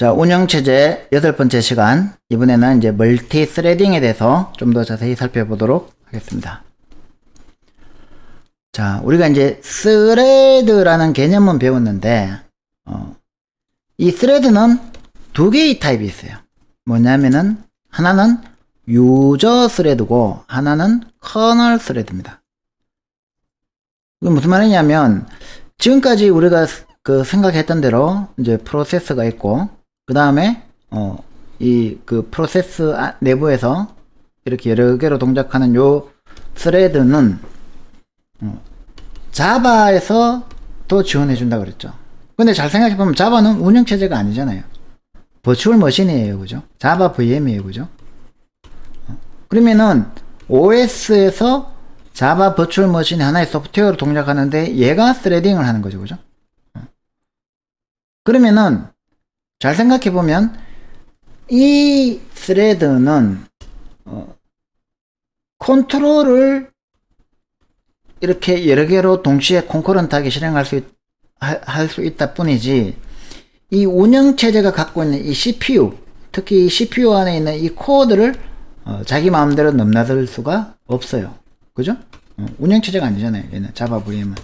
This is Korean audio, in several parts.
자, 운영체제 8번째 시간. 이번에는 이제 멀티 스레딩에 대해서 좀 더 자세히 살펴보도록 하겠습니다. 자, 우리가 이제 스레드라는 개념은 배웠는데, 이 스레드는 두 개의 타입이 있어요. 뭐냐면은, 하나는 유저 스레드고, 하나는 커널 스레드입니다. 이게 무슨 말이냐면, 지금까지 우리가 생각했던 대로, 이제 프로세스가 있고, 그 다음에 프로세스 내부에서 이렇게 여러 개로 동작하는 요 스레드는 자바에서 또 지원해 준다 그랬죠. 근데 잘 생각해 보면 자바는 운영체제가 아니잖아요. 버추얼 머신이에요, 그죠? 자바 VM이에요, 그죠? 그러면은 OS에서 자바 버추얼 머신이 하나의 소프트웨어로 동작하는데 얘가 스레딩을 하는 거죠, 그죠? 그러면은 잘 생각해보면 이 스레드는 컨트롤을 이렇게 여러 개로 동시에 콘커런트하게 실행할 수 있다 뿐이지, 이 운영체제가 갖고 있는 이 CPU, 특히 이 CPU 안에 있는 이 코드를 자기 마음대로 넘나들 수가 없어요. 그죠? 운영체제가 아니잖아요, 얘는 자바 VM은.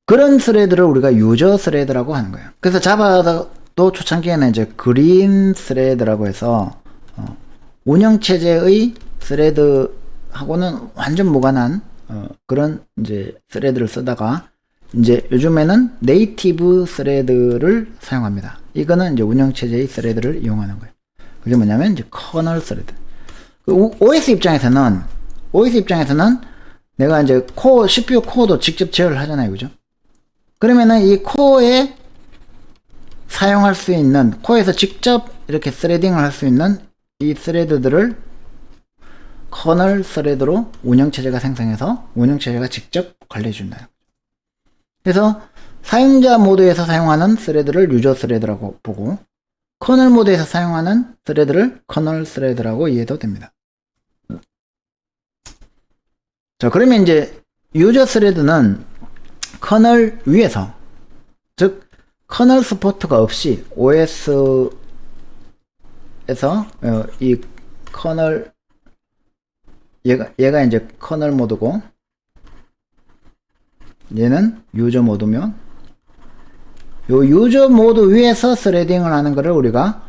그런 스레드를 우리가 유저 스레드라고 하는 거예요. 그래서 자바도 초창기에는 이제 그린 스레드라고 해서 운영체제의 스레드하고는 완전 무관한 그런 이제 스레드를 쓰다가 이제 요즘에는 네이티브 스레드를 사용합니다. 이거는 이제 운영체제의 스레드를 이용하는 거예요. 그게 뭐냐면 이제 커널 스레드. OS 입장에서는 내가 이제 CPU 코어도 직접 제어를 하잖아요, 그죠? 그러면은 이 코어에 사용할 수 있는, 코어에서 직접 이렇게 스레딩을 할 수 있는 이 스레드들을 커널 스레드로 운영체제가 생성해서 운영체제가 직접 관리해준다. 그래서 사용자 모드에서 사용하는 스레드를 유저 스레드라고 보고, 커널 모드에서 사용하는 스레드를 커널 스레드라고 이해도 됩니다. 자, 그러면 이제 유저 스레드는 커널 위에서, 즉 커널 서포트가 없이 OS에서 이 커널, 얘가 이제 커널 모드고 얘는 유저 모드면, 요 유저 모드 위에서 스레딩을 하는 거를 우리가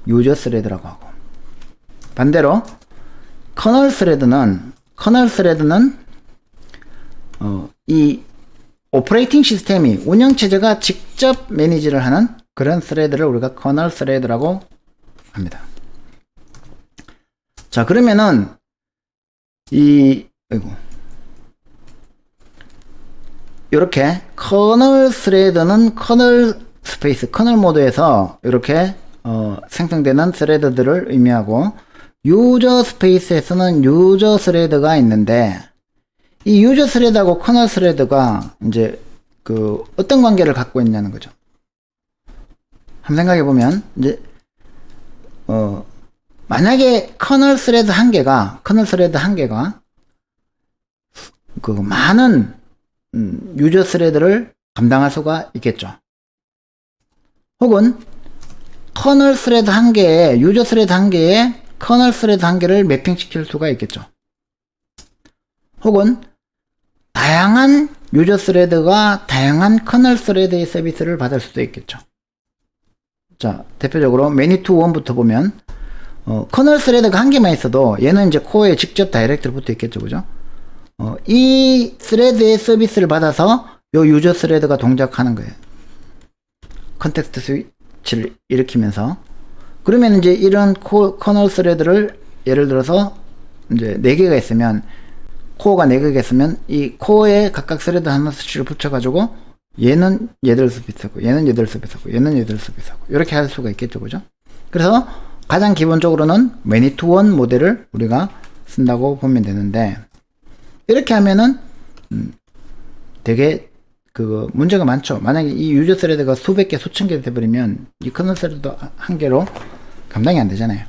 유저 스레드라고 하고, 반대로 커널 스레드는 이 오퍼레이팅 시스템이, 운영체제가 직접 매니지를 하는 그런 스레드를 우리가 커널 스레드라고 합니다. 자, 그러면은 이렇게 커널 스레드는 커널 스페이스, 커널 모드에서 이렇게 생성되는 스레드들을 의미하고, 유저 스페이스에서는 유저 스레드가 있는데, 이 유저 스레드하고 커널 스레드가 이제 어떤 관계를 갖고 있냐는 거죠. 한번 생각해 보면, 이제 만약에 커널 스레드 한 개가 많은 유저 스레드를 감당할 수가 있겠죠. 혹은 커널 스레드 한 개에, 유저 스레드 한 개에 커널 스레드 한 개를 매핑시킬 수가 있겠죠. 혹은 다양한 유저 스레드가 다양한 커널 스레드의 서비스를 받을 수도 있겠죠. 자, 대표적으로 매니2원부터 보면 커널 스레드가 한 개만 있어도 얘는 이제 코어에 직접 다이렉트로 붙어 있겠죠, 그죠? 이 스레드의 서비스를 받아서 요 유저 스레드가 동작하는 거예요. 컨텍스트 스위치를 일으키면서. 그러면 이제 이런 커널 스레드를 예를 들어서 이제 4개가 있으면, 코어가 4개가 있으면 이 코어에 각각 스레드 하나 스위치를 붙여가지고 얘는 얘들 서비스하고, 얘는 얘들 서비스하고, 얘는 얘들 서비스하고, 이렇게 할 수가 있겠죠, 그죠? 그래서 가장 기본적으로는 매니2원 모델을 우리가 쓴다고 보면 되는데, 이렇게 하면은 되게 문제가 많죠. 만약에 이 유저 스레드가 수백 개, 수천 개 돼버리면 이 커널 스레드 한 개로 감당이 안 되잖아요.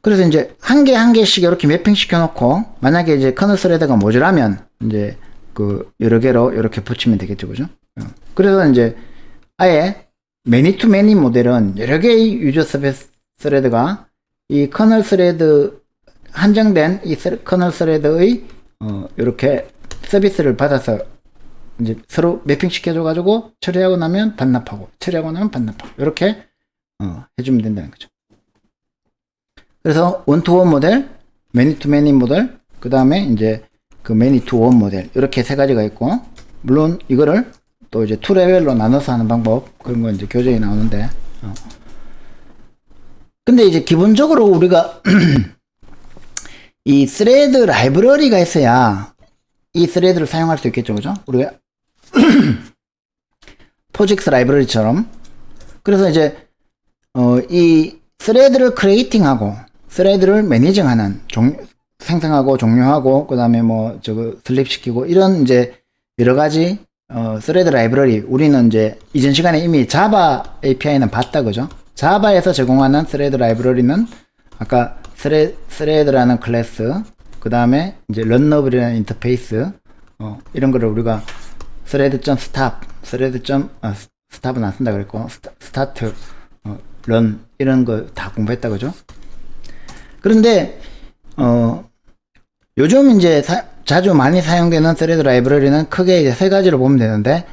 그래서 이제 한 개씩 이렇게 매핑 시켜놓고, 만약에 이제 커널 스레드가 모자라면 이제 여러 개로 이렇게 붙이면 되겠죠, 그죠? 그래서 이제 아예 매니 투 매니 모델은 여러 개의 유저 서비스 스레드가 이 커널 스레드 한정된 이 커널 스레드의 이렇게 서비스를 받아서 이제 서로 매핑 시켜줘 가지고 처리하고 나면 반납하고 처리하고 나면 반납하고 이렇게 해주면 된다는 거죠. 그래서 원 투 원 모델, 매니 투 매니 모델, 그 다음에 이제 그 매니 투 원 모델 이렇게 세 가지가 있고, 물론 이거를 또 이제 투 레벨로 나눠서 하는 방법, 그런 거 이제 교재에 나오는데 근데 이제 기본적으로 우리가 이 스레드 라이브러리가 있어야 이 스레드를 사용할 수 있겠죠, 그죠? 우리가 포직스 라이브러리처럼. 그래서 이제 이 스레드를 크리에이팅하고 스레드를 매니징하는 생성하고 종료하고 그 다음에 뭐 저거 슬립시키고 이런 이제 여러 가지 스레드 라이브러리, 우리는 이제 이전 시간에 이미 자바 API는 봤다, 그죠? 자바에서 제공하는 스레드 라이브러리는 아까 스레드라는 클래스, 그 다음에 이제 런너블이라는 인터페이스, 이런 거를 우리가 스레드.stop, 스탑은 안 쓴다 그랬고, 스타트, 런, 이런 거 다 공부했다, 그죠? 그런데, 요즘 이제 자주 많이 사용되는 스레드 라이브러리는 크게 이제 세 가지로 보면 되는데,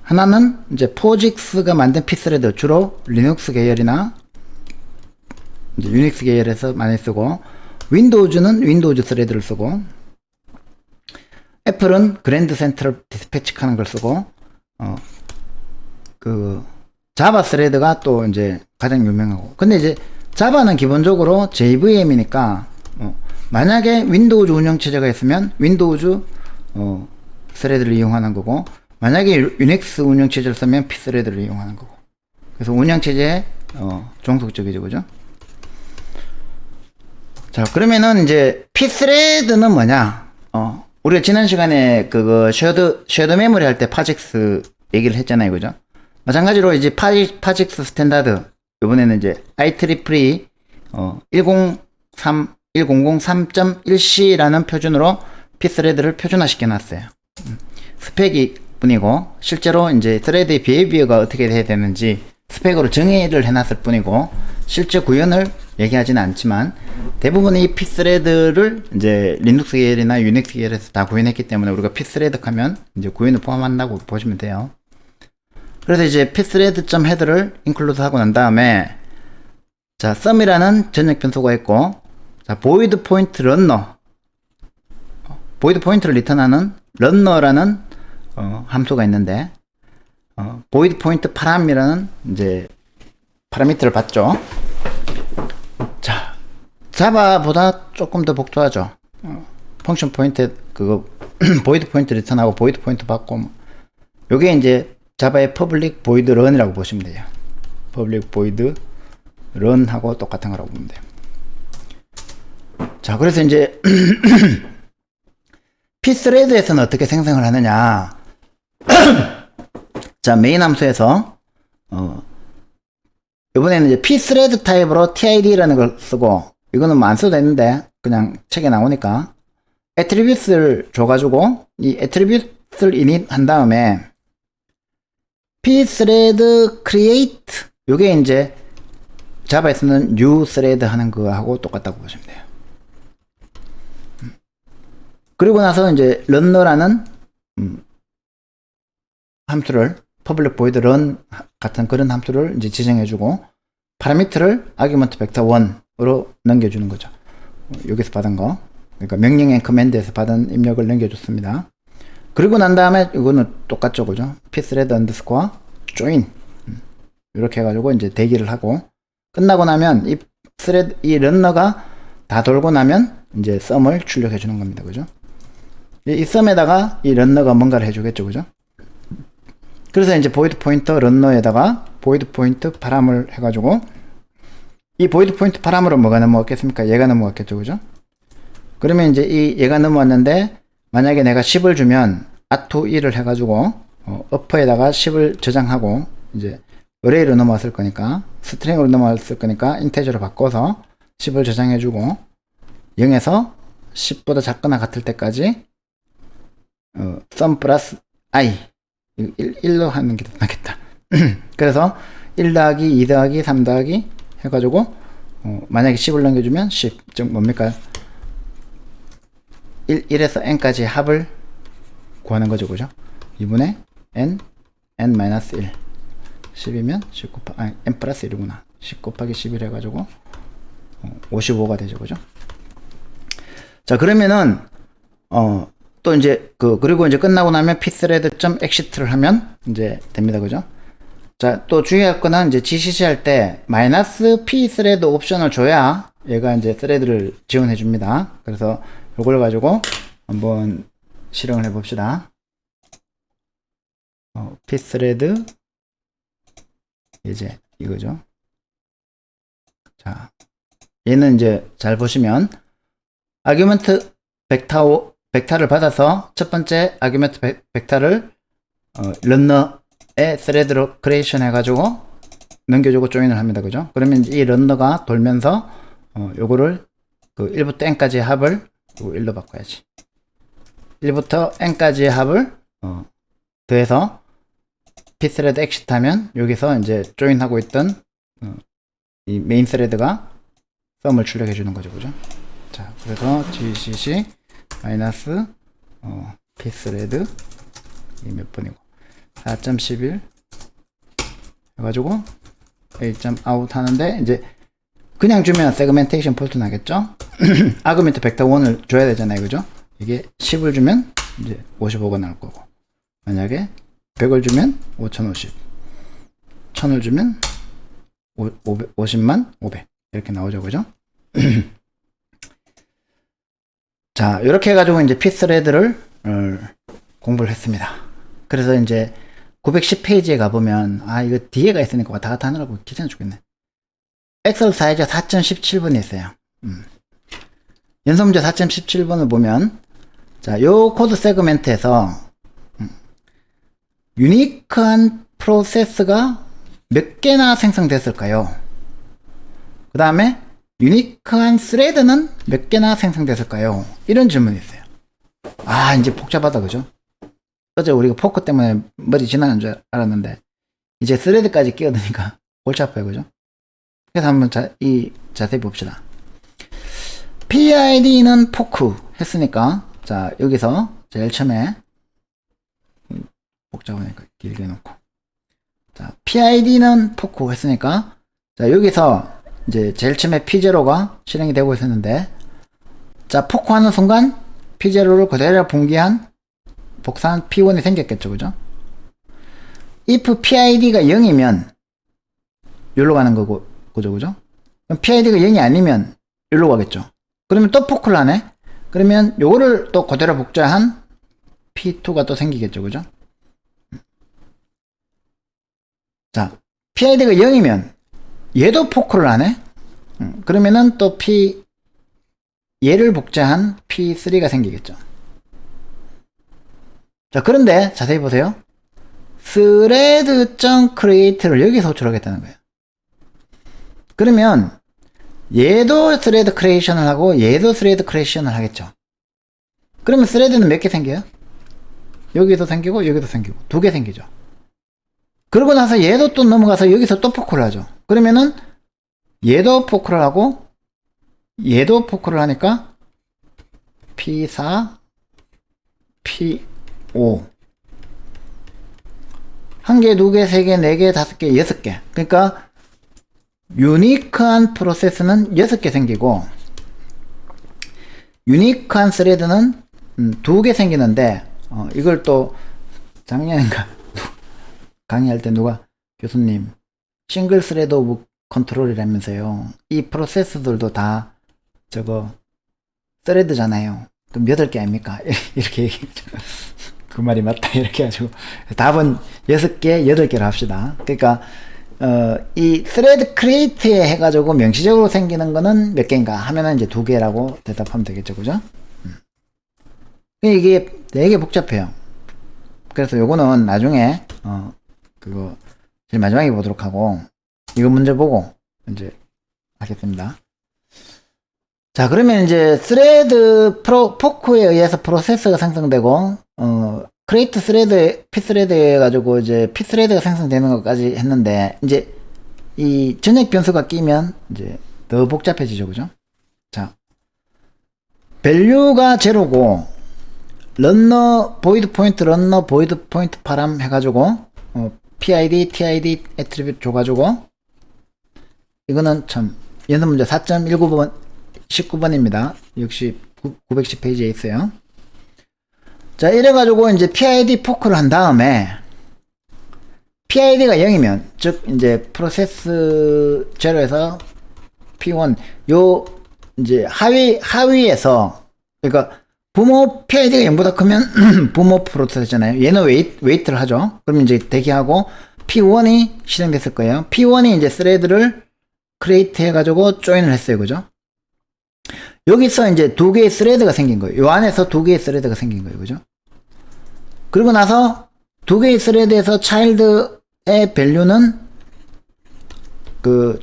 하나는 이제 포직스가 만든 P스레드, 주로 리눅스 계열이나 이제 유닉스 계열에서 많이 쓰고, 윈도우즈는 윈도우즈 스레드를 쓰고, 애플은 그랜드 센트럴 디스패치 하는 걸 쓰고, 그 자바 스레드가 또 이제 가장 유명하고. 근데 이제 자바는 기본적으로 JVM이니까 만약에 윈도우즈 운영체제가 있으면 윈도우즈 스레드를 이용하는 거고, 만약에 유닉스 운영체제를 쓰면 P스레드를 이용하는 거고. 그래서 운영체제에 종속적이죠, 그죠? 자, 그러면은 이제 P스레드는 뭐냐? 우리가 지난 시간에 그거 쉐어드 메모리 할 때 파직스 얘기를 했잖아요, 그죠? 마찬가지로 이제 파직스 스탠다드, 이번에는 이제 IEEE 1003.1c라는 표준으로 P스레드를 표준화시켜 놨어요. 스펙이 뿐이고, 실제로 이제 스레드의 비헤비어가 어떻게 돼야 되는지 스펙으로 정의를 해놨을 뿐이고, 실제 구현을 얘기하지는 않지만, 대부분의 이 P스레드를 이제 리눅스 계열이나 유닉스 계열에서 다 구현했기 때문에 우리가 P스레드 하면 이제 구현을 포함한다고 보시면 돼요. 그래서 이제 Pthread.head를 인클루드 하고 난 다음에, 자, sum이라는 전역 변수가 있고, 자, void point runner, void point를 리턴하는 runner라는 함수가 있는데, void point param이라는 이제 파라미터를 받죠. 자, 자바보다 조금 더 복잡하죠. 펑션 포인트 그거 void point 리턴하고 void point 받고, 요게 이제 자바의 public void run이라고 보시면 돼요. public void run하고 똑같은 거라고 보면 돼요. 자, 그래서 이제 Pthread에서는 어떻게 생성을 하느냐. 자, 메인 함수에서 이번에는 이제 Pthread 타입으로 TID라는 걸 쓰고, 이거는 뭐 안 써도 되는데 그냥 책에 나오니까 애트리뷰트를 줘가지고 이 애트리뷰트를 init 한 다음에 Pthread create, 요게 이제 자바에서는 new thread 하는 거하고 똑같다고 보시면 돼요. 그리고 나서 이제 runner라는 함수를 public void run 같은 그런 함수를 이제 지정해주고, 파라미터를 argument vector 1으로 넘겨주는 거죠. 여기서 받은 거, 그러니까 명령의 커맨드에서 받은 입력을 넘겨줬습니다. 그리고 난 다음에 이거는 똑같죠, 그죠? Pthread underscore join 이렇게 해가지고 이제 대기를 하고, 끝나고 나면 이 스레드, 이 런너가 다 돌고 나면 이제 sum을 출력해 주는 겁니다, 그죠? 이 sum에다가 이 런너가 뭔가를 해주겠죠, 그죠? 그래서 이제 void pointer 런너에다가 void pointer 바람을 해가지고, 이 void pointer 바람으로 뭐가 넘어갔겠습니까? 얘가 넘어갔겠죠, 그죠? 그러면 이제 이 얘가 넘어왔는데, 만약에 내가 10을 주면 add 1을 해가지고 upper에다가 10을 저장하고, 이제 array로 넘어왔을 거니까, 스트링으로 넘어왔을 거니까 인테저로 바꿔서 10을 저장해주고, 0에서 10보다 작거나 같을 때까지 sum 플러스 i 1로 하는 게 더 낫겠다. 그래서 1 더하기 2 더하기 3 더하기 해가지고 만약에 10을 넘겨주면 10, 즉 뭡니까? 1에서 n까지 합을 구하는 거죠, 그죠? 2분의 n 마이너스 1. 10이면 10 곱하기 n 플러스 1이구나. 10 곱하기 11 해가지고 55가 되죠, 그죠? 자, 그러면은 또 이제 그리고 이제 끝나고 나면 pthread.exit를 하면 이제 됩니다, 그죠? 자, 또 주의할 거는 이제 gcc 할 때 마이너스 pthread 옵션을 줘야 얘가 이제 thread를 지원해 줍니다. 그래서 요걸 가지고 한번 실행을 해 봅시다. pthread 이제 이거죠. 자, 얘는 이제 잘 보시면 아규먼트 벡터를 받아서 첫 번째 아규먼트 벡터를 런너에 스레드로 크리에이션 해가지고 넘겨주고 조인을 합니다, 그죠? 그러면 이 런너가 돌면서 요거를 1부터 n까지의 합을 1로 바꿔야지. 1부터 n까지의 합을 더해서 pthread exit 하면 여기서 이제 조인하고 있던 이 메인 스레드가 썸을 출력해 주는 거죠, 그죠? 자, 그래서 gcc 마이너스 pthread 이 몇 번이고 4.11 해가지고 a.out 하는데 이제 그냥 주면 세그멘테이션 폴트 나겠죠? 아규먼트 벡터 1을 줘야 되잖아요, 그죠? 이게 10을 주면 이제 55가 나올 거고, 만약에 100을 주면 5050, 1000을 주면 50만 500 이렇게 나오죠, 그죠? 자, 이렇게 해가지고 이제 pthread를 공부를 했습니다. 그래서 이제 910페이지에 가보면 이거 뒤에가 있으니까 왔다 갔다 하느라고 귀찮아 죽겠네. 엑셀사이즈 4.17번이 있어요. 연습문제 4.17번을 보면, 자, 요 코드 세그멘트에서 유니크한 프로세스가 몇 개나 생성됐을까요? 그 다음에 유니크한 스레드는 몇 개나 생성됐을까요? 이런 질문이 있어요. 이제 복잡하다, 그죠? 어제 우리가 포크 때문에 머리 지나는 줄 알았는데 이제 스레드까지 끼어드니까 골치 아파요, 그죠? 그래서 한번 자세히 봅시다. PID는 포크 했으니까, 자, 여기서 제일 처음에 복잡하니까 길게 놓고, 자, PID는 포크 했으니까, 자, 여기서 이제 제일 처음에 P0가 실행이 되고 있었는데, 자, 포크하는 순간 P0를 그대로 분기한 복사한 P1이 생겼겠죠, 그죠? if PID가 0이면 여기로 가는 거고, 그죠? 그럼 PID가 0이 아니면 여기로 가겠죠. 그러면 또 포크를 하네? 그러면 요거를 또 그대로 복제한 P2가 또 생기겠죠, 그죠? 자, PID가 0이면 얘도 포크를 하네? 그러면은 또 얘를 복제한 P3가 생기겠죠. 자, 그런데 자세히 보세요. thread.create를 여기서 호출하겠다는 거예요. 그러면 얘도 thread creation을 하고 얘도 thread creation을 하겠죠. 그러면 thread는 몇 개 생겨요? 여기도 생기고 여기도 생기고 2개 생기죠. 그러고 나서 얘도 또 넘어가서 여기서 또 포크를 하죠. 그러면은 얘도 포크를 하고 얘도 포크를 하니까 P4, P5 1개, 2개, 3개, 4개, 5개, 6개. 그러니까 유니크한 프로세스는 6개 생기고 유니크한 스레드는 2개 생기는데 이걸 또 작년인가 강의할 때 누가 교수님 싱글 스레드 오브 컨트롤이라면서요. 이 프로세스들도 다 저거 스레드잖아요. 그럼 8개 아닙니까? 이렇게 얘기했죠. 그 말이 맞다 이렇게 해가지고 답은 6개, 8개로 합시다. 그러니까 이 thread create에 해가지고 명시적으로 생기는 거는 몇 개인가 하면은 이제 2개라고 대답하면 되겠죠, 그죠? 이게 되게 복잡해요. 그래서 요거는 나중에 그거 제일 마지막에 보도록 하고 이거 문제 보고 이제 하겠습니다. 자, 그러면 이제 thread 포크에 의해서 프로세스가 생성되고 크리에이트 스레드, pthread 해가지고 이제 pthread가 생성되는 것까지 했는데, 이제 이 전역 변수가 끼면 이제 더 복잡해지죠, 그죠? 자, value가 제로고, runner, void point, runner, void point 파람 해가지고, PID, TID 애트리뷰트 줘가지고, 이거는 참, 연습 문제 4.19번, 19번입니다. 역시 910페이지에 있어요. 자, 이래가지고 이제 PID 포크를 한 다음에, PID가 0이면, 즉, 이제 프로세스 제로에서 P1, 요, 이제 하위에서, 그러니까, 부모 PID가 0보다 크면 부모 프로세스잖아요. 얘는 웨이트를 하죠. 그럼 이제 대기하고 P1이 실행됐을 거예요. P1이 이제 스레드를 크리에이트 해가지고 조인을 했어요. 그죠? 여기서 이제 두 개의 스레드가 생긴 거예요. 요 안에서 두 개의 스레드가 생긴 거예요. 그죠? 그리고 나서 두 개의 스레드에서 차일드의 밸류는 그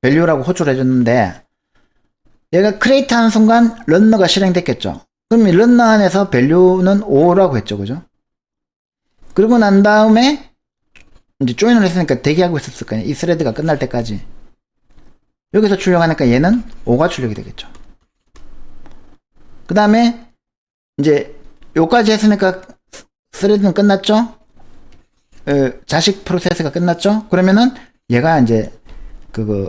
밸류라고 호출해 줬는데 얘가 크리에이트 하는 순간 런너가 실행됐겠죠. 그럼 이 런너 안에서 밸류는 5라고 했죠. 그죠? 그리고 난 다음에 이제 조인을 했으니까 대기하고 있었을 거예요. 이 스레드가 끝날 때까지. 여기서 출력하니까 얘는 5가 출력이 되겠죠. 그 다음에 이제 요까지 했으니까 스레드는 끝났죠. 자식 프로세스가 끝났죠. 그러면은 얘가 이제 그거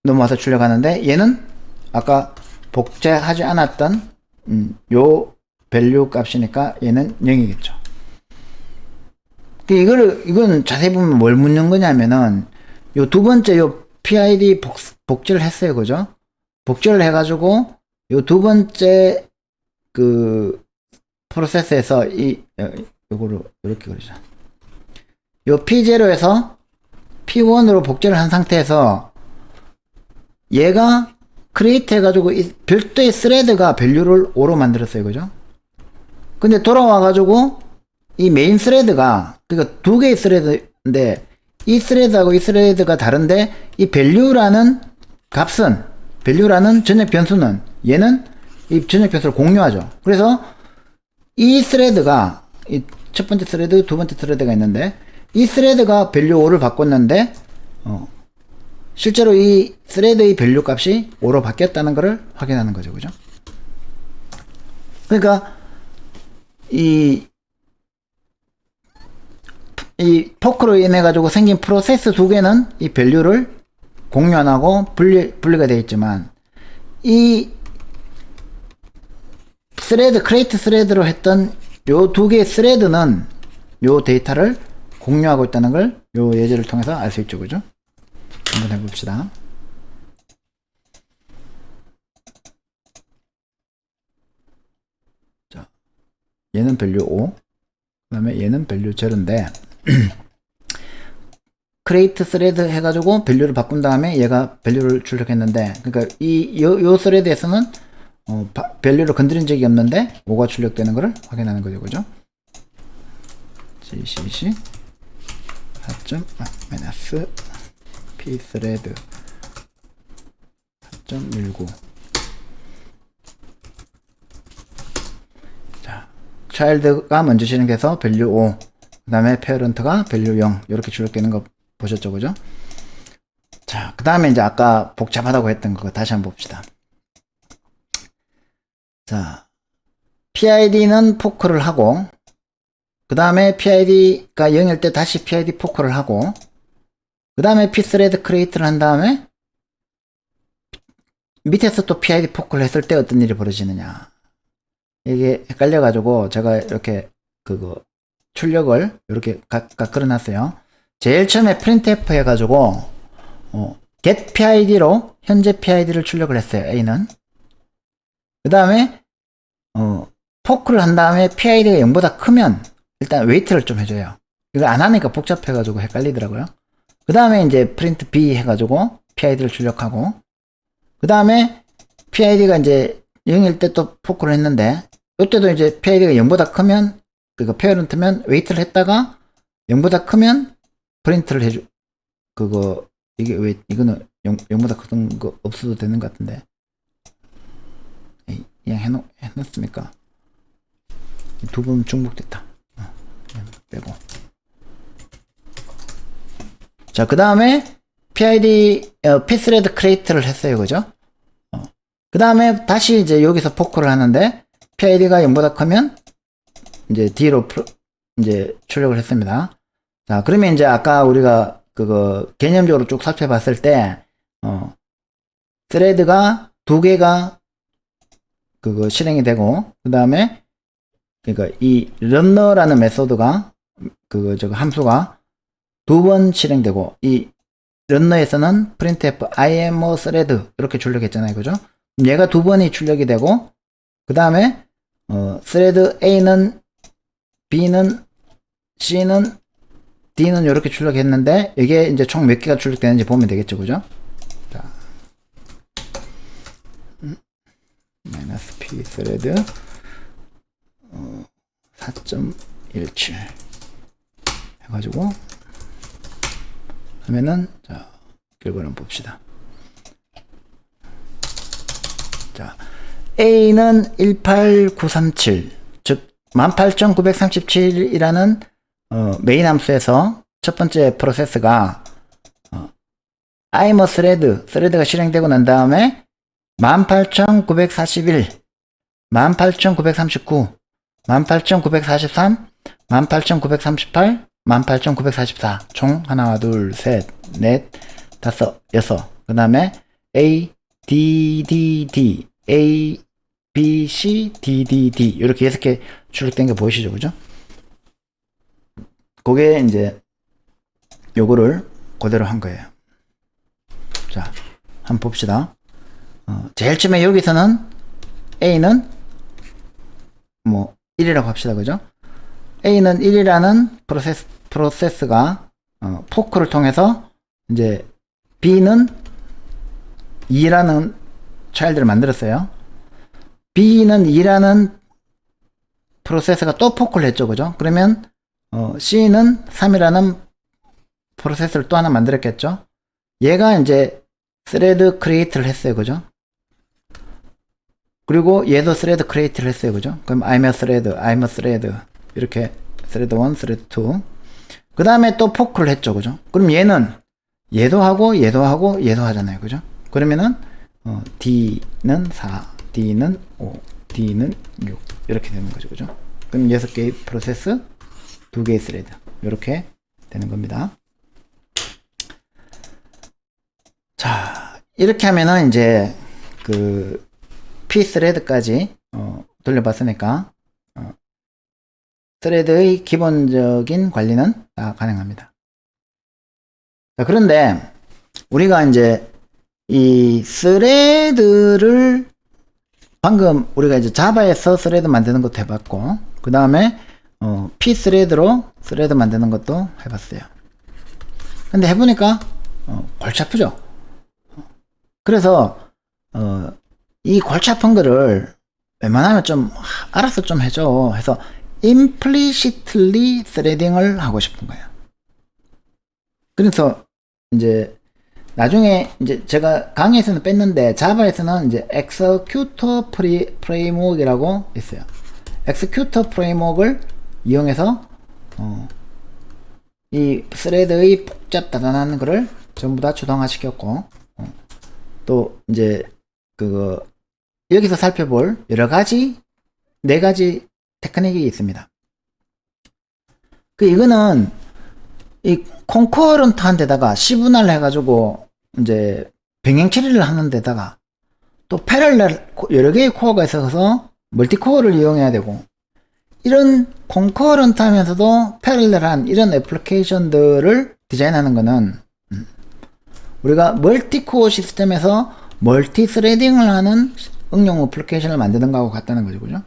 넘어와서 출력하는데 얘는 아까 복제하지 않았던 요 밸류 값이니까 얘는 0이겠죠. 이건 자세히 보면 뭘 묻는 거냐면은 요 두 번째 요 PID 복제를 했어요. 그죠? 복제를 해가지고 요 두 번째 그 프로세스에서 요거를 이렇게 그리자. 요 P0에서 P1으로 복제를 한 상태에서 얘가 크리에이트 해가지고 이 별도의 스레드가 밸류를 5로 만들었어요. 그죠? 근데 돌아와가지고 이 메인 스레드가 그러니까 두 개의 스레드인데 이 스레드하고 이 스레드가 다른데 이 밸류라는 값은 밸류라는 전역 변수는 얘는 이 전역 변수를 공유하죠. 그래서 이 스레드가 이 첫 번째 스레드, 두 번째 스레드가 있는데 이 스레드가 밸류 5를 바꿨는데 실제로 이 스레드의 밸류 값이 5로 바뀌었다는 것을 확인하는 거죠. 그죠? 그러니까 이 포크로 인해 가지고 생긴 프로세스 두 개는 이 밸류를 공유 안 하고 분리가 되어 있지만 이 스레드 크리에이트 스레드로 했던 요 두 개의 스레드는 요 데이터를 공유하고 있다는 걸 요 예제를 통해서 알 수 있죠. 그죠? 한번 해봅시다. 자, 얘는 밸류 5, 그 다음에 얘는 밸류 0인데 크리에이트 스레드 해가지고 밸류를 바꾼 다음에 얘가 밸류를 출력했는데, 그러니까 요 스레드에서는 밸류를 건드린 적이 없는데 5가 출력되는 것을 확인하는 거죠. 그죠? gcc 4. 마이너스 pthread 4.19. 자, 차일드가 먼저 실행돼서 밸류 5, 그 다음에 페어런트가 밸류 0 이렇게 출력되는 거 보셨죠. 그죠? 자, 그 다음에 이제 아까 복잡하다고 했던 거 다시 한번 봅시다. 자, PID는 포크를 하고, 그 다음에 PID가 0일 때 다시 PID 포크를 하고, 그 다음에 pthread create를 한 다음에 밑에서 또 PID 포크를 했을 때 어떤 일이 벌어지느냐. 이게 헷갈려가지고 제가 이렇게 출력을 이렇게 각각 걸어놨어요. 제일 처음에 printf 해가지고 get PID로 현재 PID를 출력을 했어요. A는. 그 다음에 포크를 한 다음에 PID가 0보다 크면 일단 웨이트를 좀 해줘요. 이거 안 하니까 복잡해가지고 헷갈리더라고요. 그 다음에 이제 print b 해가지고 PID를 출력하고, 그 다음에 PID가 이제 0일 때 또 포크를 했는데, 이때도 이제 PID가 0보다 크면, 그거 페어런트면 웨이트를 했다가 0보다 크면 프린트를 해줘. 이게 왜, 이거는 0보다 큰 거 없어도 되는 것 같은데. 그냥 해놓습니까? 두 번 중복됐다. 빼고. 자, 그 다음에 PID, pthread create를 했어요. 그죠? 그 다음에 다시 이제 여기서 포크를 하는데, PID가 0보다 크면, 이제 D로 이제 출력을 했습니다. 자, 그러면 이제 아까 우리가 그거 개념적으로 쭉 살펴봤을 때, 스레드가 2개가 그거 실행이 되고, 그 다음에, 그러니까 이 runner라는 메소드가, 저거 함수가 2번 실행되고, 이 runner에서는 printf I am a thread 이렇게 출력했잖아요. 그죠? 얘가 2번이 출력이 되고, 그 다음에, thread A는, B는, C는, D는 이렇게 출력했는데, 이게 이제 총 몇 개가 출력되는지 보면 되겠죠. 그죠? 자. -p thread 4.17 해가지고 하면은, 자, 결과를 봅시다. 자, A는 18937, 즉 18937이라는 메인 함수에서 첫 번째 프로세스가 I'm a thread, thread가 실행되고 난 다음에 18941, 18939, 18943, 18938, 18944, 총 하나, 둘, 셋, 넷, 다섯, 여섯. 그 다음에 A, D, D, D, A, B, C, D, D, D 이렇게 6개 출력된 게 보이시죠? 그죠? 그게 이제 요거를 그대로 한 거예요. 자, 한번 봅시다. 제일 처음에 여기서는 A는 뭐 1이라고 합시다. 그죠? A는 1이라는 프로세스가 포크를 통해서 이제 B는 2라는 차일드를 만들었어요. B는 2라는 프로세스가 또 포크를 했죠. 그죠? 그러면 C는 3이라는 프로세스를 또 하나 만들었겠죠. 얘가 이제 thread create를 했어요. 그죠? 그리고 얘도 thread create를 했어요. 그죠? 그럼 I'm a thread, I'm a thread 이렇게 thread 1, thread 2. 그 다음에 또 포크를 했죠. 그죠? 그럼 얘는 얘도 하고 얘도 하고 얘도 하잖아요. 그죠? 그러면은 D는 4, D는 5, D는 6 이렇게 되는 거죠. 그죠? 그럼 6개의 프로세스, 2개의 thread 이렇게 되는 겁니다. 자, 이렇게 하면은 이제 그 pthread까지 돌려봤으니까 thread의 기본적인 관리는 다 가능합니다. 자, 그런데 우리가 이제 이 thread를 방금 우리가 이제 자바에서 thread 만드는 것도 해봤고, 그 다음에 pthread로 thread 만드는 것도 해봤어요. 근데 해보니까 골치 아프죠. 그래서 이 골치 아픈 거를 웬만하면 좀 알아서 좀 해줘 해서 implicitly threading을 하고 싶은 거예요. 그래서 이제 나중에 이제 제가 강의에서는 뺐는데 자바에서는 이제 executor framework이라고 있어요. executor framework을 이용해서 이 thread의 복잡다단한 거를 전부 다 추동화 시켰고, 또 이제 그거 여기서 살펴볼 여러 가지 4가지 테크닉이 있습니다. 이거는 이 콘커런트한 데다가 시분할을 해가지고 이제 병행 처리를 하는 데다가 또 패럴렐 여러 개의 코어가 있어서 멀티코어를 이용해야 되고, 이런 콘커런트 하면서도 패럴렐한 이런 애플리케이션들을 디자인하는 거는 우리가 멀티코어 시스템에서 멀티 스레딩을 하는 응용 애플리케이션을 만드는 거하고 같다는 거죠. 그죠?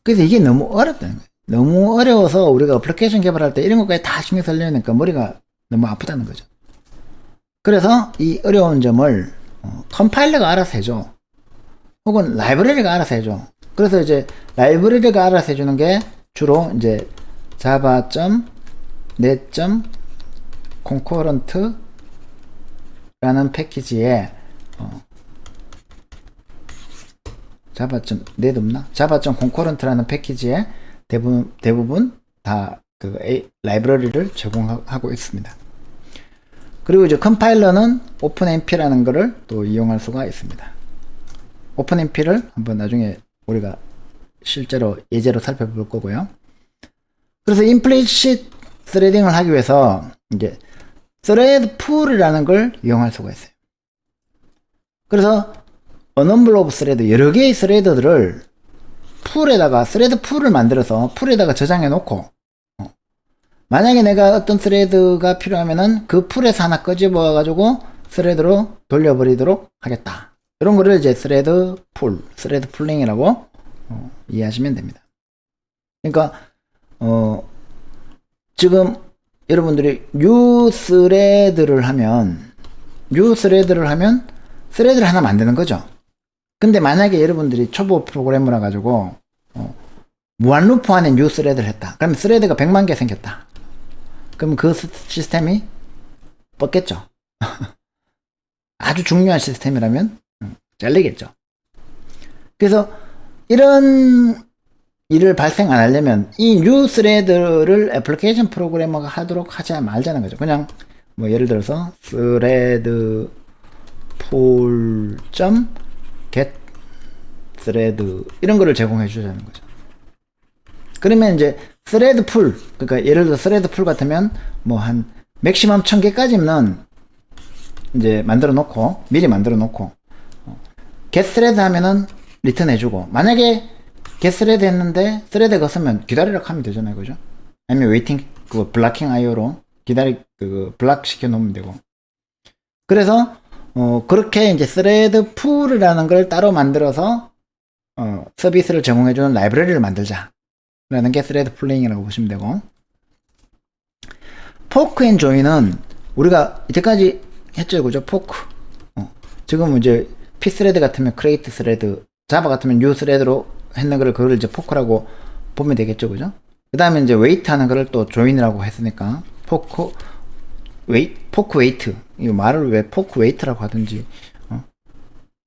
그래서 이게 너무 어렵다는 거예요. 너무 어려워서 우리가 애플리케이션 개발할 때 이런 것까지 다 신경 쓰려니까 머리가 너무 아프다는 거죠. 그래서 이 어려운 점을 컴파일러가 알아서 해줘. 혹은 라이브러리가 알아서 해줘. 그래서 이제 라이브러리가 알아서 해주는 게 주로 이제 java.net.concurrent 라는 패키지에 java.net 없나? java.concurrent라는 패키지에 대부분 다 라이브러리를 제공하고 있습니다. 그리고 이제 컴파일러는 오픈MP라는 거를 또 이용할 수가 있습니다. 오픈MP를 한번 나중에 우리가 실제로 예제로 살펴볼 거고요. 그래서 implicit threading을 하기 위해서 이제 thread pool이라는 걸 이용할 수가 있어요. 그래서 enumber of thread, 여러 개의 스레드들을 풀에다가 스레드 풀을 만들어서 풀에다가 저장해 놓고, 만약에 내가 어떤 스레드가 필요하면은 그 풀에서 하나 끄집어 가지고 스레드로 돌려버리도록 하겠다. 이런 거를 이제 스레드 풀링이라고 이해하시면 됩니다. 그러니까 지금 여러분들이 new 스레드를 하면 스레드를 하나 만드는 거죠. 근데 만약에 여러분들이 초보 프로그래머라 가지고 무한 루프 안에 new 스레드를 했다. 그러면 스레드가 100만 개 생겼다. 그럼 그 시스템이 뻗겠죠. 아주 중요한 시스템이라면 잘리겠죠. 그래서 이런 일을 발생 안 하려면 이 new 스레드를 애플리케이션 프로그래머가 하도록 하지 말자는 거죠. 그냥 뭐 예를 들어서 스레드 get thread 이런 거를 제공해 주자는 거죠. 그러면 이제 thread pool, 그러니까 예를 들어 thread pool 같으면 뭐 한 맥시멈 1000개까지는 이제 미리 만들어 놓고 get thread 하면은 리턴 해주고, 만약에 get thread 했는데 thread가 없으면 기다리라 하면 되잖아요, 그죠? 아니면 waiting, 그거 블락킹 IO로 블락 시켜 놓으면 되고. 그래서 그렇게 이제 thread pool이라는 걸 따로 만들어서 서비스를 제공해주는 라이브러리를 만들자 라는 게 thread pooling이라고 보시면 되고, fork and join은 우리가 이때까지 했죠, 그죠? fork. 지금 이제 pthread 같으면 create thread, 자바 같으면 new thread로 했는 거를 그걸 이제 fork라고 보면 되겠죠, 그죠? 그 다음에 이제 wait 하는 거를 또 join이라고 했으니까 fork wait. 이 말을 왜 fork wait라고 하든지,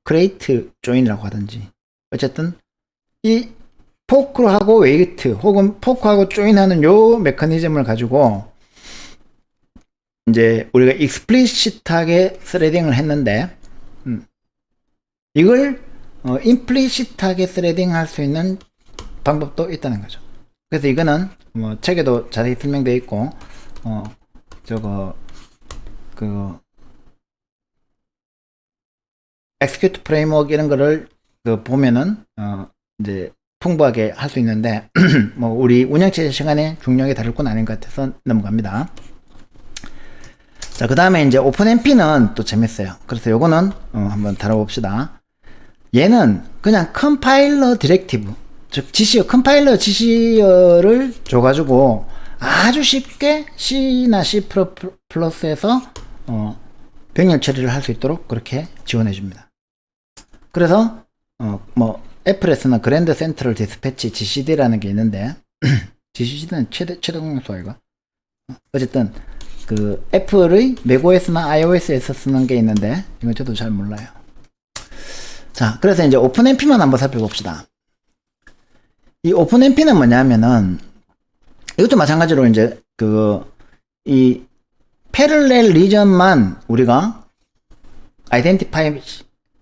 create join이라고 하든지, 어쨌든 이 포크로 하고 웨이트 혹은 포크하고 조인하는 요 메커니즘을 가지고 이제 우리가 익스플리시트하게 스레딩을 했는데, 이걸 임플리시트하게 스레딩 할 수 있는 방법도 있다는 거죠. 그래서 이거는 뭐 책에도 자세히 설명되어 있고, execute framework 이런 거를 보면은 이제 풍부하게 할 수 있는데 뭐 우리 운영체제 시간에 중요하게 다룰 건 아닌 것 같아서 넘어갑니다. 자, 그 다음에 이제 오픈MP는 또 재밌어요. 그래서 요거는 한번 다뤄봅시다. 얘는 그냥 컴파일러 디렉티브, 즉 컴파일러 지시어를 줘가지고 아주 쉽게 C나 C++에서 병렬 처리를 할 수 있도록 그렇게 지원해 줍니다. 그래서 뭐 FLS나 그랜드 센트럴 디스패치 GCD라는 게 있는데 GCD는 최대 공용수 아이가? 어쨌든 그 애플의 맥OS나 iOS에서 쓰는 게 있는데 이건 저도 잘 몰라요. 자, 그래서 이제 오픈MP만 한번 살펴봅시다. 이 오픈MP는 뭐냐면은 이것도 마찬가지로 이제 이 패럴렐 리전만 우리가 아이덴티파이를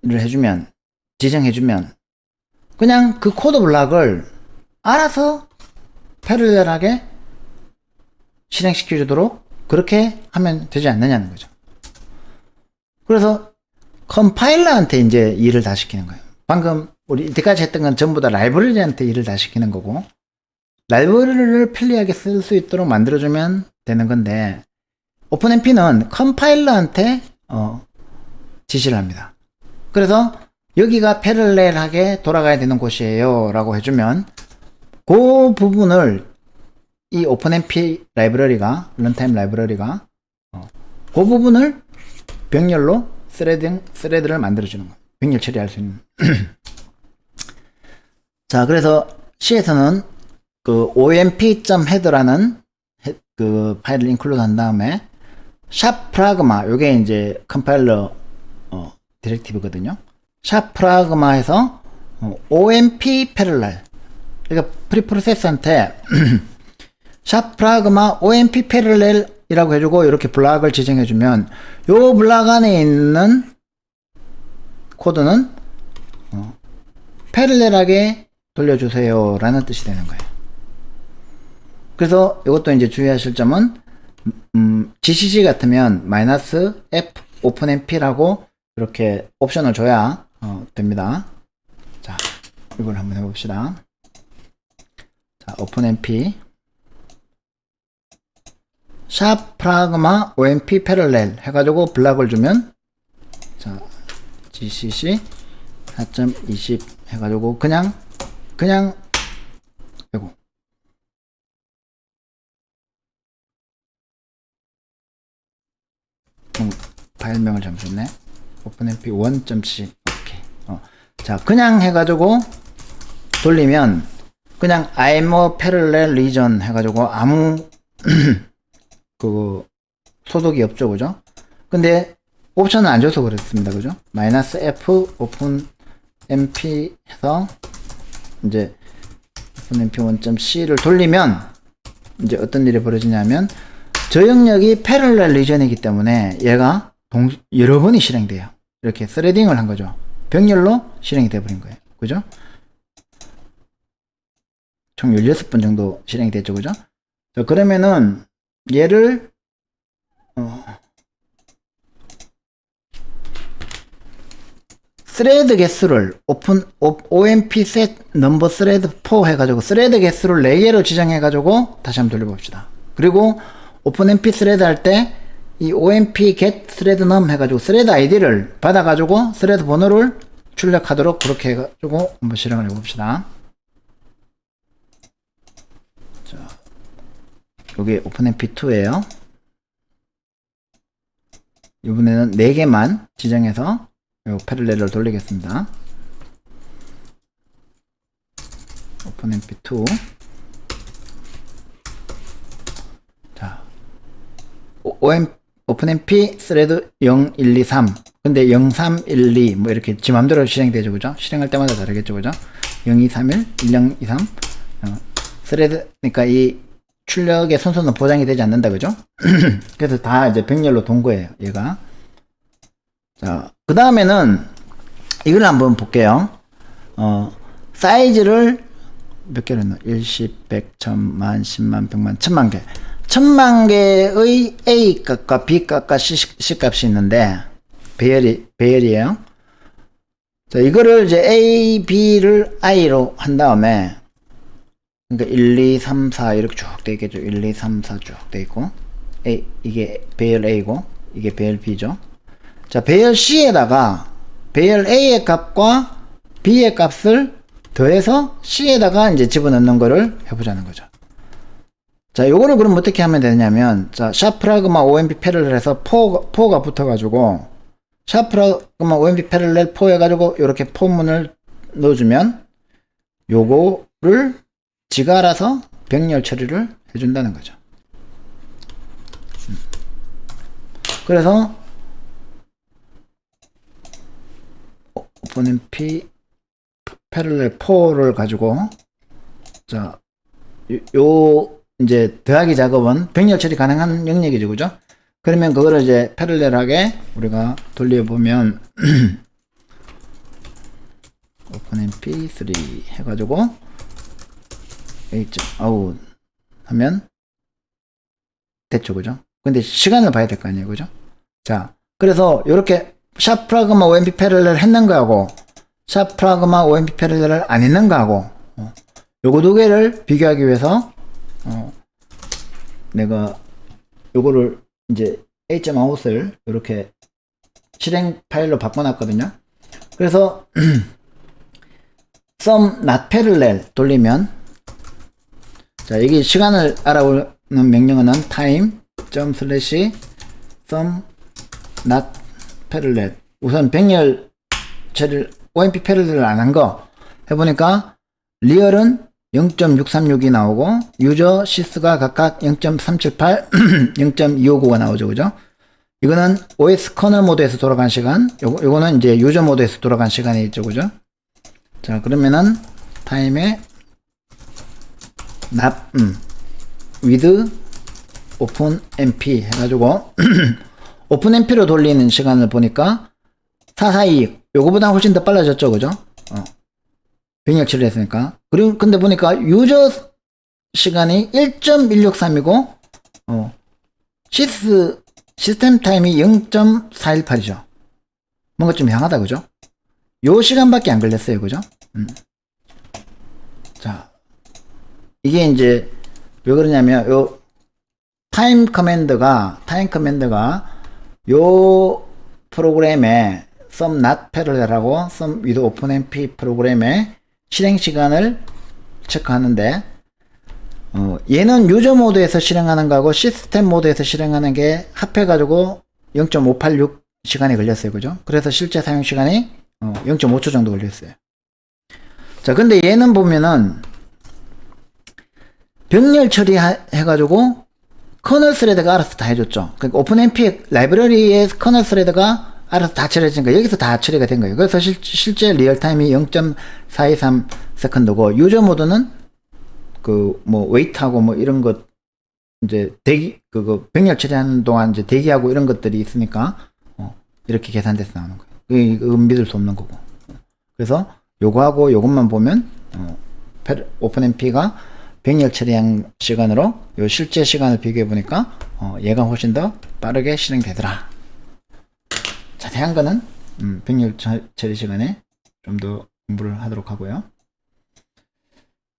해주면, 지정해주면 그냥 그 코드 블락을 알아서 패럴렐하게 실행시켜 주도록 그렇게 하면 되지 않느냐는 거죠. 그래서 컴파일러한테 이제 일을 다 시키는 거예요. 방금 우리 이때까지 했던 건 전부 다 라이브러리한테 일을 다 시키는 거고, 라이브러리를 편리하게 쓸 수 있도록 만들어주면 되는 건데, 오픈MP는 컴파일러한테 지시를 합니다. 그래서 여기가 패럴렐하게 돌아가야 되는 곳이에요 라고 해주면 그 부분을 이 오픈MP 라이브러리가, 런타임 라이브러리가 그 부분을 병렬로 스레드를 만들어주는 거예요. 병렬 처리할 수 있는. 자, 그래서 C에서는 그 omp.header라는 그 파일을 인클루드 한 다음에 샵프라그마, 요게 이제 컴파일러 디렉티브거든요. 샵프라그마에서 omp 패럴렐, 그러니까 프리프로세스한테 샵 프라그마 OMP 패럴렐이라고 해주고 이렇게 블락을 지정해주면 요 블락 안에 있는 코드는 패럴렐하게 돌려주세요 라는 뜻이 되는 거예요. 그래서 이것도 이제 주의하실 점은 GCC 같으면 -f openmp라고 이렇게 옵션을 줘야 됩니다. 자, 이걸 한번 해봅시다. 자, openmp 샵 프라그마 omp 패럴렐 해가지고 블락을 주면 자 gcc 4.20 해가지고 그냥 이거 파일명을 잘못했네. openmp 1.c 오케이. 자 그냥 해가지고 돌리면 그냥 I'm a parallel region 해가지고 아무 그 소득이 없죠, 그죠? 근데 옵션은 안 줘서 그랬습니다, 그죠? -f open mp 해서 이제 openmp 1.c를 돌리면 이제 어떤 일이 벌어지냐면 저 영역이 패럴렐 리전이기 때문에 얘가 여러 번이 실행돼요. 이렇게 스레딩을 한 거죠. 병렬로 실행이 돼버린 거예요, 그죠? 총 16번 정도 실행이 됐죠, 그죠? 자, 그러면은 얘를 스레드 개수를 OMP set number thread 4 해가지고 스레드 개수를 4개로 지정해가지고 다시 한번 돌려봅시다. 그리고 openmp thread 할 때 이 OMP get thread num 해가지고 thread id를 받아가지고 thread 번호를 출력하도록 그렇게 해가지고 한번 실행을 해봅시다. 자, 여기 openmp2에요. 이번에는 4개만 지정해서 요 패럴렐을 돌리겠습니다. openmp2 자 openmp thread 0123 근데 0312 뭐 이렇게 지 맘대로 실행되죠, 그죠? 실행할 때마다 다르겠죠, 그죠? 0231 1023 thread 그러니까 이 출력의 순서는 보장이 되지 않는다, 그죠? 그래서 다 이제 병렬로 돈 거예요, 얘가. 자, 그 다음에는 이걸 한번 볼게요. 사이즈를 몇 개로 했나? 1, 10, 100, 1000만, 10만, 100만, 1000만 개. 1000만 개의 A 값과 B 값과 C 값이 있는데, 배열이에요. 자, 이거를 이제 A, B를 I로 한 다음에, 그러니까 1, 2, 3, 4 이렇게 쭉 돼 있겠죠. 1, 2, 3, 4 쭉 돼 있고, 이게 배열 A고, 이게 배열 B죠. 자, 배열 C에다가 배열 A의 값과 B의 값을 더해서 C에다가 이제 집어넣는 거를 해보자는 거죠. 자, 요거를 그럼 어떻게 하면 되냐면, 자, 샤프라그마 OMP 패럴렐 해서 4가 붙어가지고, 샤프라그마 OMP 패럴렐 4 해가지고, 요렇게 포문을 넣어주면, 요거를 지가 알아서 병렬 처리를 해준다는 거죠. 그래서, openmp 패럴렐 4를 가지고, 자, 요 이제 더하기 작업은 병렬 처리 가능한 영역이죠, 그죠? 그러면 그거를 이제 패럴렐하게 우리가 돌려보면 openmp3 해가지고 out 하면 됐죠, 그죠? 근데 시간을 봐야 될 거 아니에요, 그죠? 자, 그래서 이렇게 샤프라그마 OMP 패럴렐 했는 거하고 샤프라그마 OMP 패럴렐을 안 했는 거하고 요거 두 개를 비교하기 위해서 내가 요거를 이제 h.out을 이렇게 실행 파일로 바꿔놨거든요. 그래서 sum not parallel 돌리면 자, 여기 시간을 알아보는 명령어는 time./sum not parallel 우선 병렬 처리를 OMP 패럴렐을 안 한 거 해보니까 리얼은 0.636이 나오고 유저 시스가 각각 0.378, 0.259가 나오죠, 그죠? 이거는 OS 커널 모드에서 돌아간 시간, 요거는 이제 유저 모드에서 돌아간 시간이 있죠, 그죠? 자, 그러면은 타임에 with openmp 해가지고 openmp로 돌리는 시간을 보니까 4422 요거보다 훨씬 더 빨라졌죠, 그죠? 병렬 처리했으니까. 그리고 근데 보니까 유저 시간이 1.163이고 시스템 타임이 0.418이죠. 뭔가 좀 이상하다, 그죠? 요 시간밖에 안 걸렸어요, 그죠? 자, 이게 이제 왜 그러냐면 요 타임 커맨드가 요 프로그램에 some not parallel하고 some with openmp 프로그램의 실행 시간을 체크하는데 얘는 유저 모드에서 실행하는 거하고 시스템 모드에서 실행하는 게 합해가지고 0.586 시간이 걸렸어요, 그죠? 그래서 실제 사용 시간이 0.5초 정도 걸렸어요. 자, 근데 얘는 보면은 병렬 처리해가지고 커널 스레드가 알아서 다 해줬죠. 그러니까 오픈mp 라이브러리의 커널 스레드가 알아서 다 처리해진 거예요. 여기서 다 처리가 된 거예요. 그래서 실제 리얼타임이 0.423 세컨드고 유저 모드는 그 뭐 웨이트하고 뭐 이런 것 이제 대기 그거 병렬 처리하는 동안 이제 대기하고 이런 것들이 있으니까 이렇게 계산돼서 나오는 거예요. 이거 믿을 수 없는 거고. 그래서 요거하고 요것만 보면 오픈mp가 병렬 처리한 시간으로 요 실제 시간을 비교해 보니까 얘가 훨씬 더 빠르게 실행되더라. 자세한 거는 병렬 처리 시간에 좀 더 공부를 하도록 하고요.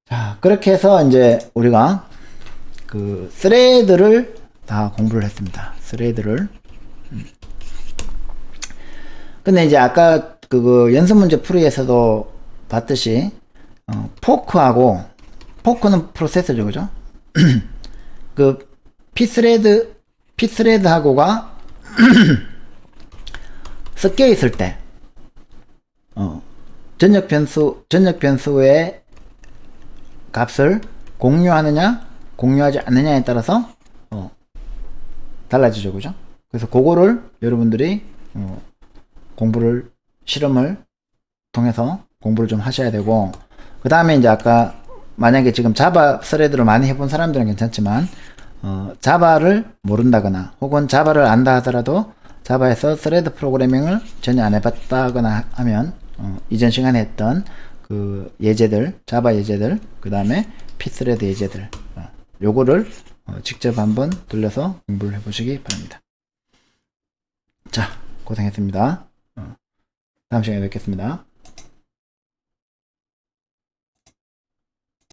자, 그렇게 해서 이제 우리가 그 스레드를 다 공부를 했습니다. 스레드를. 근데 이제 아까 그 연습 문제 풀이에서도 봤듯이 포크는 프로세서죠, 그죠? 그 pthread하고가 섞여 있을 때 전역 변수의 값을 공유하느냐 공유하지 않느냐에 따라서 달라지죠, 그죠? 그래서 그거를 여러분들이 실험을 통해서 공부를 좀 하셔야 되고, 그 다음에 이제 아까 만약에 지금 자바 스레드를 많이 해본 사람들은 괜찮지만 자바를 모른다거나 혹은 자바를 안다 하더라도 자바에서 스레드 프로그래밍을 전혀 안 해봤다거나 하면 이전 시간에 했던 그 예제들, 자바 예제들, 그 다음에 pthread 예제들 요거를 직접 한번 돌려서 공부를 해보시기 바랍니다. 자, 고생했습니다. 다음 시간에 뵙겠습니다.